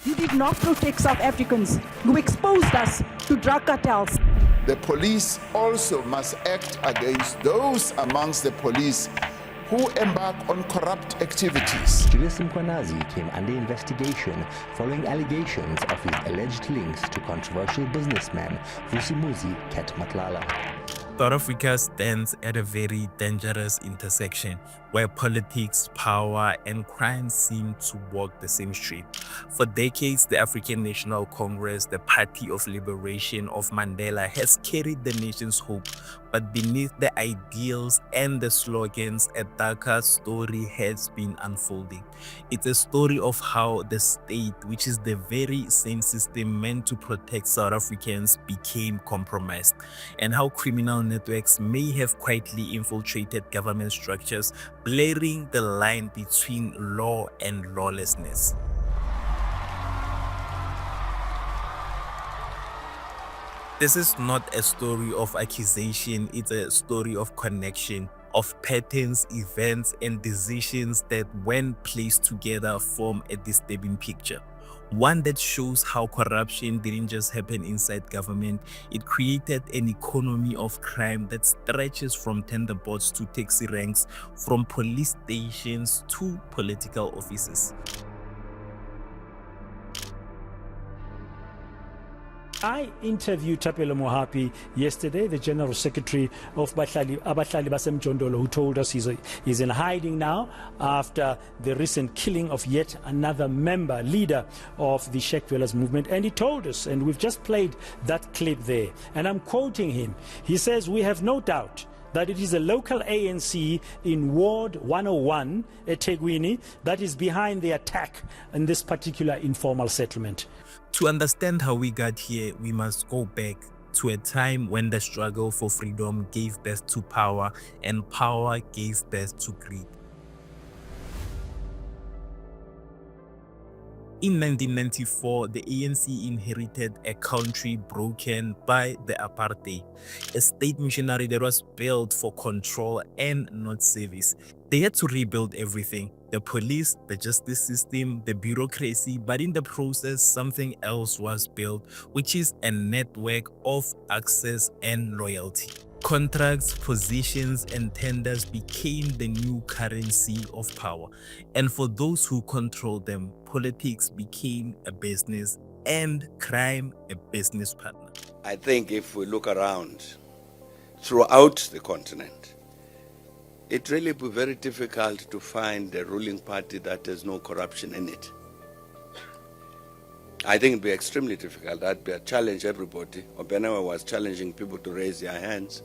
You did not protect South Africans. You exposed us to drug cartels. The police also must act against those amongst the police who embark on corrupt activities. Julius Mkwanazi came under investigation following allegations of his alleged links to controversial businessman Vusimuzi Matlala. South Africa stands at a very dangerous intersection where politics, power, and crime seem to walk the same street. For decades, the African National Congress, the Party of Liberation of Mandela, has carried the nation's hope. But beneath the ideals and the slogans, a darker story has been unfolding. It's a story of how the state, which is the very same system meant to protect South Africans, became compromised, and how criminal networks may have quietly infiltrated government structures, blurring the line between law and lawlessness. This is not a story of accusation, it's a story of connection, of patterns, events, and decisions that, when placed together, form a disturbing picture. One that shows how corruption didn't just happen inside government, it created an economy of crime that stretches from tenderboards to taxi ranks, from police stations to political offices. I interviewed Thapelo Mohapi yesterday, the General Secretary of Abahlali Basemjondolo, who told us he's in hiding now after the recent killing of yet another leader of the Sheikh Dwellers movement. And he told us, and we've just played that clip there, and I'm quoting him. He says, "We have no doubt that it is a local ANC in Ward 101 at eThekwini that is behind the attack in this particular informal settlement." To understand how we got here, we must go back to a time when the struggle for freedom gave birth to power and power gave birth to greed. In 1994, the ANC inherited a country broken by the apartheid, a state machinery that was built for control and not service. They had to rebuild everything: the police, the justice system, the bureaucracy, but in the process, something else was built, which is a network of access and loyalty. Contracts, positions, and tenders became the new currency of power. And for those who controlled them, politics became a business and crime a business partner. I think if we look around throughout the continent, it really be very difficult to find a ruling party that has no corruption in it. I think it'd be extremely difficult. I'd challenge everybody. Obenawa was challenging people to raise their hands.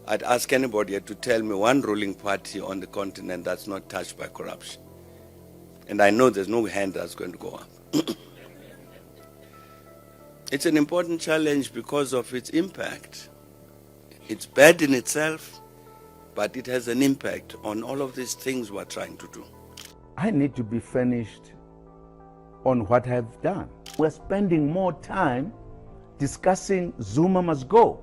I'd ask anybody to tell me one ruling party on the continent that's not touched by corruption. And I know there's no hand that's going to go up. It's an important challenge because of its impact. It's bad in itself, but it has an impact on all of these things we're trying to do. I need to be finished on what I've done. We're spending more time discussing Zuma must go.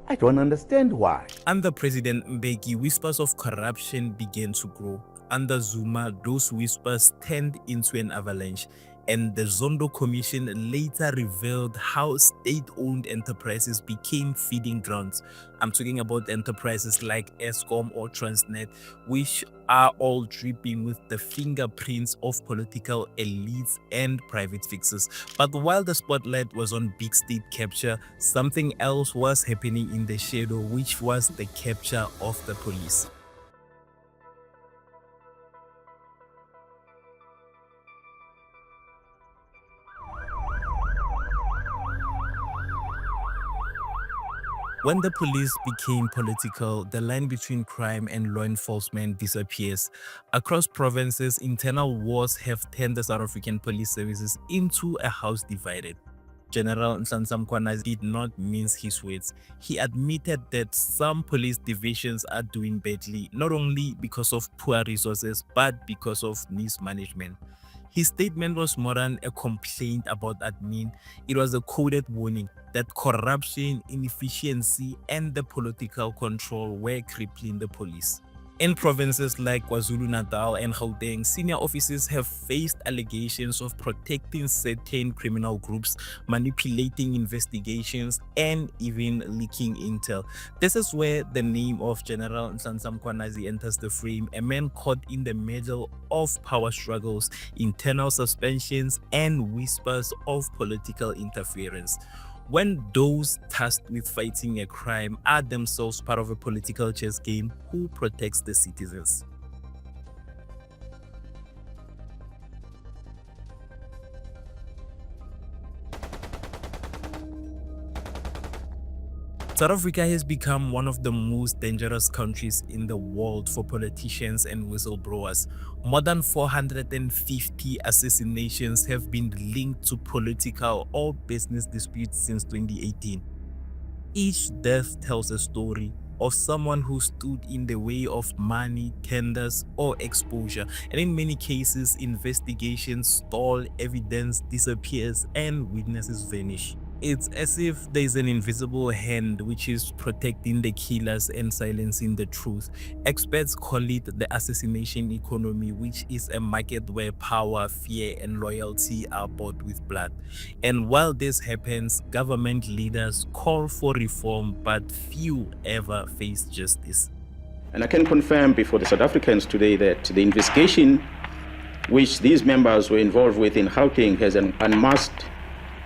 I don't understand why. Under President Mbeki, whispers of corruption began to grow. Under Zuma, those whispers turned into an avalanche, and the Zondo Commission later revealed how state-owned enterprises became feeding grounds. I'm talking about enterprises like Eskom or Transnet, which are all dripping with the fingerprints of political elites and private fixers. But while the spotlight was on big state capture, something else was happening in the shadow, which was the capture of the police. When the police became political, the line between crime and law enforcement disappears. Across provinces, internal wars have turned the South African police services into a house divided. General Nhlanhla Mkhwanazi did not mince his words. He admitted that some police divisions are doing badly, not only because of poor resources, but because of mismanagement. His statement was more than a complaint about admin. It was a coded warning that corruption, inefficiency, and the political control were crippling the police. In provinces like KwaZulu-Natal and Gauteng, senior officers have faced allegations of protecting certain criminal groups, manipulating investigations, and even leaking intel. This is where the name of General Nhlanhla Mkhwanazi enters the frame, a man caught in the middle of power struggles, internal suspensions, and whispers of political interference. When those tasked with fighting a crime are themselves part of a political chess game, who protects the citizens? South Africa has become one of the most dangerous countries in the world for politicians and whistleblowers. More than 450 assassinations have been linked to political or business disputes since 2018. Each death tells a story of someone who stood in the way of money, tenders, or exposure. And in many cases, investigations stall, evidence disappears, and witnesses vanish. It's as if there's an invisible hand which is protecting the killers and silencing the truth. Experts call it the assassination economy, which is a market where power, fear, and loyalty are bought with blood. And while this happens, government leaders call for reform, but few ever face justice. And I can confirm before the South Africans today that the investigation which these members were involved with in Gauteng has unmasked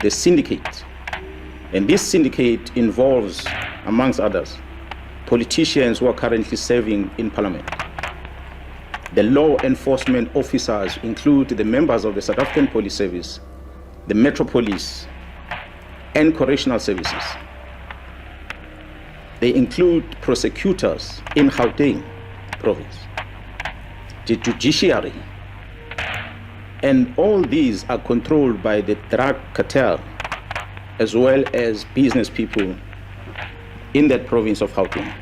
the syndicate. And this syndicate involves, amongst others, politicians who are currently serving in parliament. The law enforcement officers include the members of the South African Police Service, the Metro Police, and correctional services. They include prosecutors in Gauteng province, the judiciary, and all these are controlled by the drug cartel as well as business people in that province of Gauteng.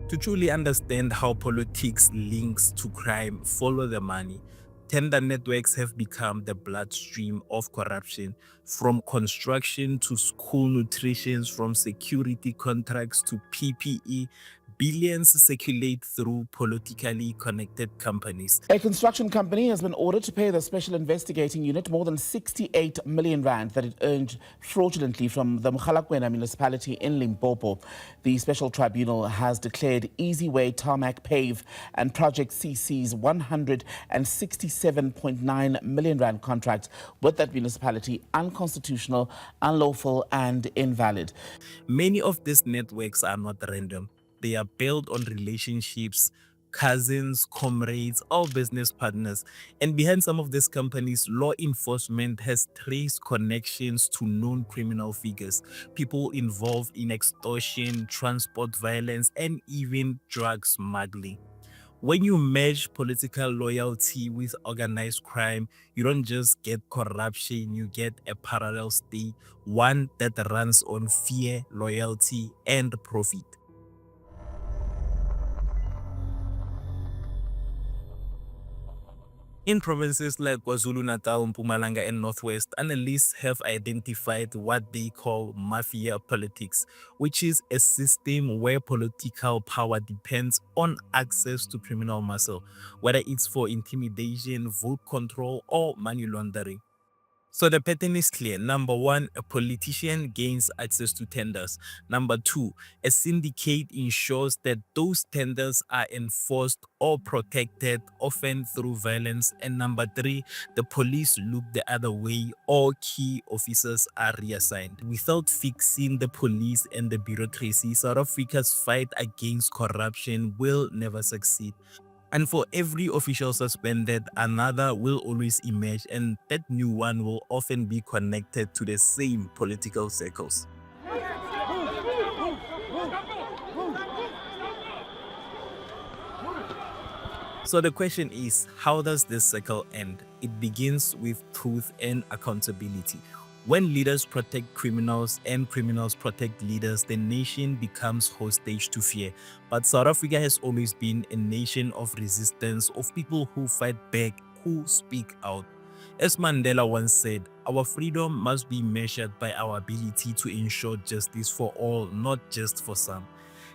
To truly understand how politics links to crime, follow the money. Tender networks have become the bloodstream of corruption, from construction to school nutrition, from security contracts to PPE. Billions circulate through politically connected companies. A construction company has been ordered to pay the Special Investigating Unit more than 68 million rand that it earned fraudulently from the Mogalakwena municipality in Limpopo. The Special Tribunal has declared Easyway Tarmac Pave and Project CC's 167.9 million rand contract with that municipality unconstitutional, unlawful and invalid. Many of these networks are not random. They are built on relationships, cousins, comrades, or business partners. And behind some of these companies, law enforcement has traced connections to known criminal figures, people involved in extortion, transport violence, and even drug smuggling. When you merge political loyalty with organized crime, you don't just get corruption, you get a parallel state, one that runs on fear, loyalty, and profit. In provinces like KwaZulu-Natal, Mpumalanga, and Northwest, analysts have identified what they call mafia politics, which is a system where political power depends on access to criminal muscle, whether it's for intimidation, vote control, or money laundering. So the pattern is clear. Number one, a politician gains access to tenders. Number two, a syndicate ensures that those tenders are enforced or protected, often through violence. And number three, the police look the other way or key officers are reassigned. Without fixing the police and the bureaucracy, South Africa's fight against corruption will never succeed. And for every official suspended, another will always emerge, and that new one will often be connected to the same political circles. So the question is, how does this cycle end? It begins with truth and accountability. When leaders protect criminals and criminals protect leaders, the nation becomes hostage to fear. But South Africa has always been a nation of resistance, of people who fight back, who speak out. As Mandela once said, our freedom must be measured by our ability to ensure justice for all, not just for some.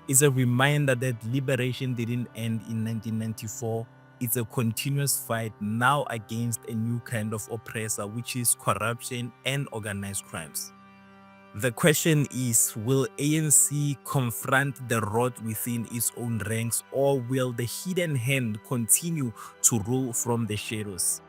It's a reminder that liberation didn't end in 1994. It's a continuous fight now against a new kind of oppressor, which is corruption and organized crimes. The question is, will ANC confront the rot within its own ranks, or will the hidden hand continue to rule from the shadows?